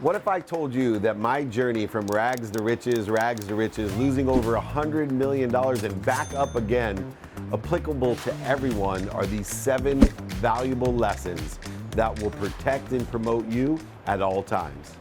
What if I told you that my journey from rags to riches, losing over $100 million and back up again, applicable to everyone, are these 7 valuable lessons that will protect and promote you at all times.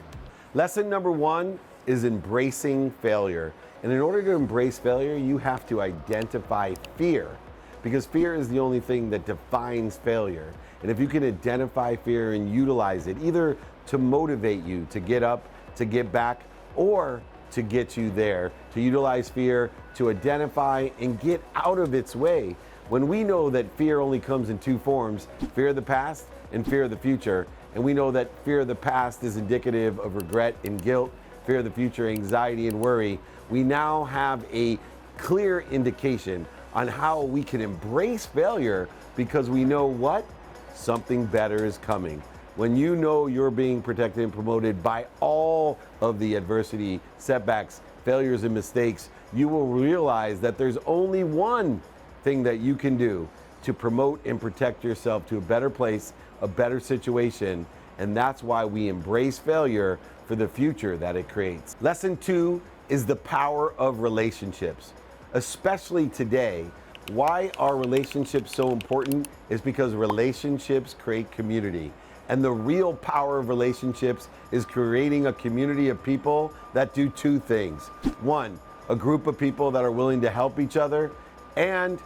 Lesson number 1 is embracing failure. And in order to embrace failure, you have to identify fear, because fear is the only thing that defines failure. And if you can identify fear and utilize it, either to motivate you to get up, to get back, or to get you there, to utilize fear to identify and get out of its way. When we know that fear only comes in 2 forms, fear of the past and fear of the future, and we know that fear of the past is indicative of regret and guilt, fear of the future, anxiety and worry, we now have a clear indication on how we can embrace failure, because we know what? Something better is coming. When you know you're being protected and promoted by all of the adversity, setbacks, failures, and mistakes, you will realize that there's only one thing that you can do to promote and protect yourself to a better place, a better situation, and that's why we embrace failure for the future that it creates. Lesson 2 is the power of relationships. Especially today, why are relationships so important is because relationships create community. And the real power of relationships is creating a community of people that do 2 things. 1, a group of people that are willing to help each other, and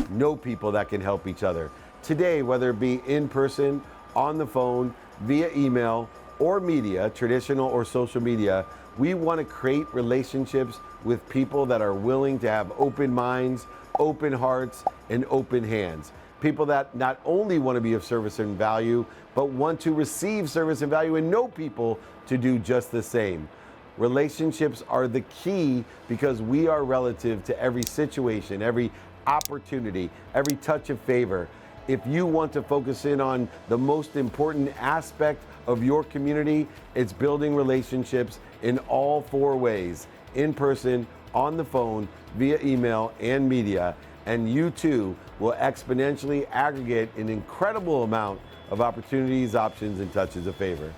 know people that can help each other. Today, whether it be in person, on the phone, via email, or media, traditional or social media, we want to create relationships with people that are willing to have open minds, open hearts, and open hands. People that not only want to be of service and value, but want to receive service and value and know people to do just the same. Relationships are the key, because we are relative to every situation, every opportunity, every touch of favor. If you want to focus in on the most important aspect of your community, it's building relationships in all 4 ways: in person, on the phone, via email, and media. And you too will exponentially aggregate an incredible amount of opportunities, options, and touches of favor.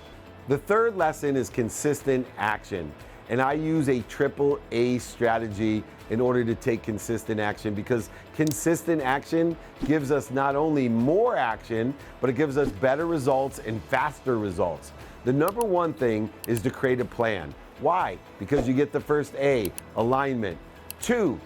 The 3rd lesson is consistent action. And I use a AAA strategy in order to take consistent action, because consistent action gives us not only more action, but it gives us better results and faster results. The number 1 thing is to create a plan. Why? Because you get the first A, alignment. 2,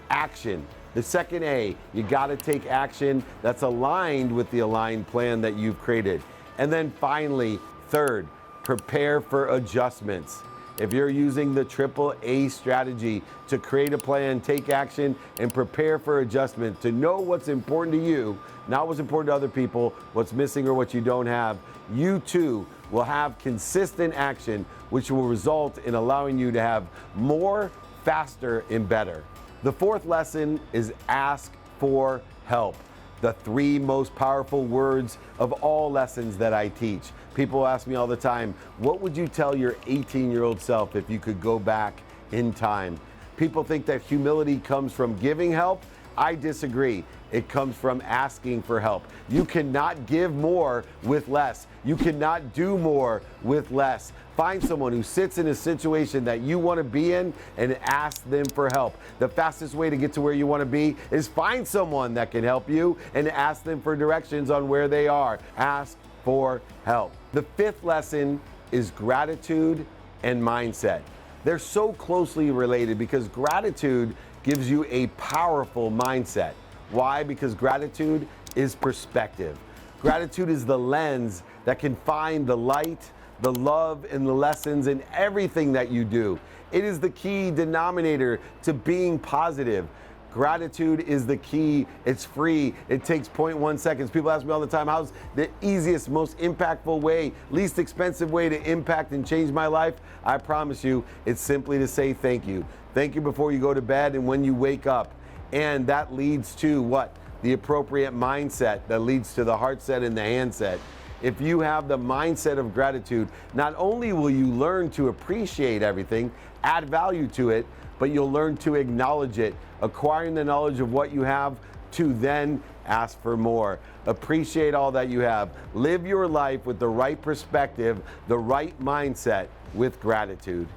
action. The second A, you got to take action that's aligned with the aligned plan that you've created. And then finally, 3rd, prepare for adjustments. If you're using the AAA strategy to create a plan, take action, and prepare for adjustment, to know what's important to you, not what's important to other people, what's missing or what you don't have, you too will have consistent action, which will result in allowing you to have more, faster, and better. The 4th lesson is ask for help. The 3 most powerful words of all lessons that I teach. People ask me all the time, what would you tell your 18-year-old self if you could go back in time? People think that humility comes from giving help. I disagree. It comes from asking for help. You cannot give more with less. You cannot do more with less. Find someone who sits in a situation that you want to be in and ask them for help. The fastest way to get to where you want to be is find someone that can help you and ask them for directions on where they are. Ask for help. The 5th lesson is gratitude and mindset. They're so closely related, because gratitude gives you a powerful mindset. Why? Because gratitude is perspective. Gratitude is the lens that can find the light, the love, and the lessons in everything that you do. It is the key denominator to being positive. Gratitude is the key. It's free. It takes 0.1 seconds. People ask me all the time, how's the easiest, most impactful way, least expensive way to impact and change my life? I promise you, it's simply to say thank you. Thank you before you go to bed and when you wake up. And that leads to what? The appropriate mindset that leads to the heart set and the hand set. If you have the mindset of gratitude, not only will you learn to appreciate everything, add value to it, but you'll learn to acknowledge it, acquiring the knowledge of what you have to then ask for more. Appreciate all that you have. Live your life with the right perspective, the right mindset, with gratitude.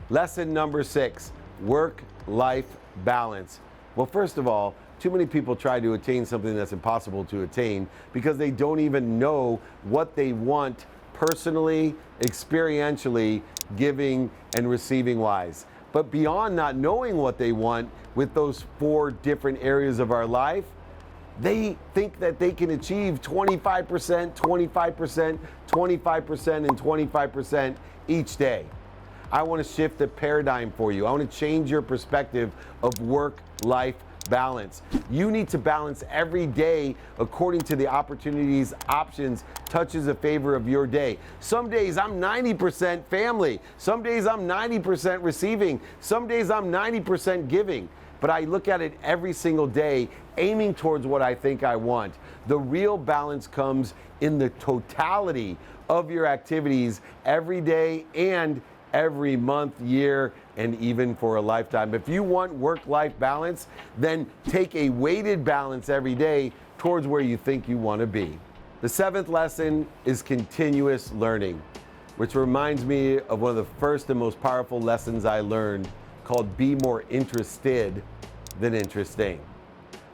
Lesson number 6, work-life balance. Well, first of all, too many people try to attain something that's impossible to attain because they don't even know what they want personally, experientially, giving and receiving wise. But beyond not knowing what they want with those 4 different areas of our life, they think that they can achieve 25%, 25%, 25%, and 25% each day. I want to shift the paradigm for you. I want to change your perspective of work-life balance. You need to balance every day according to the opportunities, options, touches of favor of your day. Some days I'm 90% family. Some days I'm 90% receiving. Some days I'm 90% giving. But I look at it every single day, aiming towards what I think I want. The real balance comes in the totality of your activities every day and every month, year, and even for a lifetime. If you want work-life balance, then take a weighted balance every day towards where you think you want to be. The 7th lesson is continuous learning, which reminds me of one of the first and most powerful lessons I learned, called be more interested than interesting.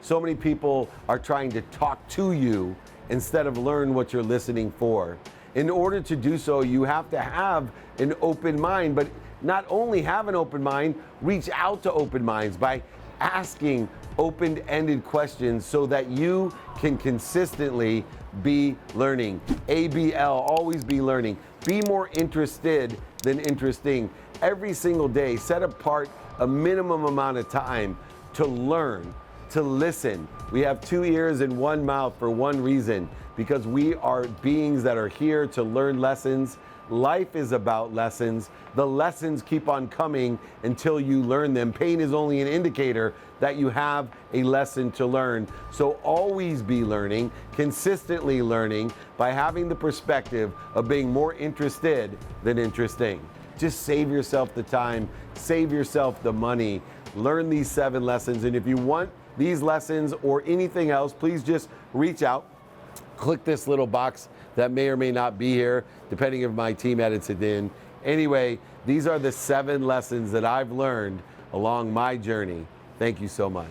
So many people are trying to talk to you instead of learn what you're listening for. In order to do so, you have to have an open mind, but not only have an open mind, reach out to open minds by asking open-ended questions so that you can consistently be learning. ABL, always be learning. Be more interested than interesting. Every single day, set apart a minimum amount of time to learn, to listen. We have 2 ears and 1 mouth for one reason, because we are beings that are here to learn lessons. Life is about lessons. The lessons keep on coming until you learn them. Pain is only an indicator that you have a lesson to learn. So always be learning, consistently learning, by having the perspective of being more interested than interesting. Just save yourself the time, save yourself the money, learn these 7 lessons. And if you want these lessons or anything else, please just reach out. Click this little box that may or may not be here, depending if my team edits it in. Anyway, these are the 7 lessons that I've learned along my journey. Thank you so much.